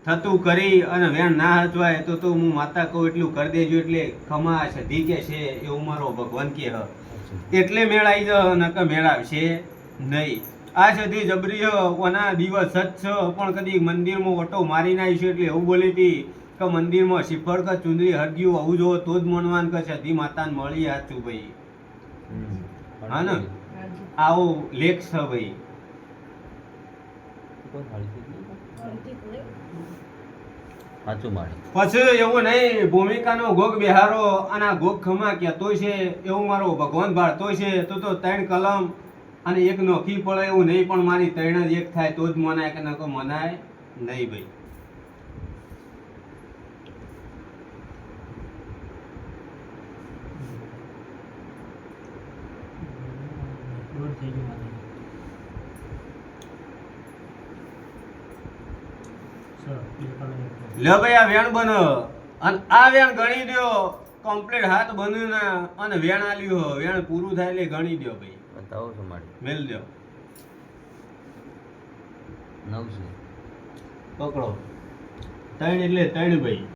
થતું કરી અને વેણ ના હચવાય તો હું માતા કહું એટલું કરી દેજો એટલે ખમા સધી કે છે એવું મારો ભગવાન કે હ એટલે મેળાઈ જ નકર મેળાવશે નહીં. આ સધી જબરી ઓના દિવસ જ છે પણ કદી મંદિરમાં ઓટો મારી નાખીશું એટલે એવું બોલી હતી કે મંદિરમાં શ્રીફળ કે ચુંદડી હરગ્યું આવું જો તો જ મનવાન કે સધી માતાને મળી હાચું ભાઈ. હા ને આવો લેખ છે ભાઈ. પછી એવું નહીં ભૂમિકાનો ગોગ બિહારો અને આ ગોગ ખમા કહેતો છે એવું મારો ભગવાન ભાળતો છે તો 3 કલમ અને એક નોખી પડે એવું નહીં પણ મારી 3 જ એક થાય તો જ મનાય કે નકો મનાય નહીં ભાઈ. લે ભાઈ આ વેણ બન અને આ વેણ ગણી દો કમ્પ્લીટ હાથ બન્યું ને અને વેણ આલ્યું વેણ પૂરું થાય એટલે ગણી દો ભાઈ. બતાવો છો મારે મેલ દો 9 છે પકડો 3 એટલે 3 ભાઈ.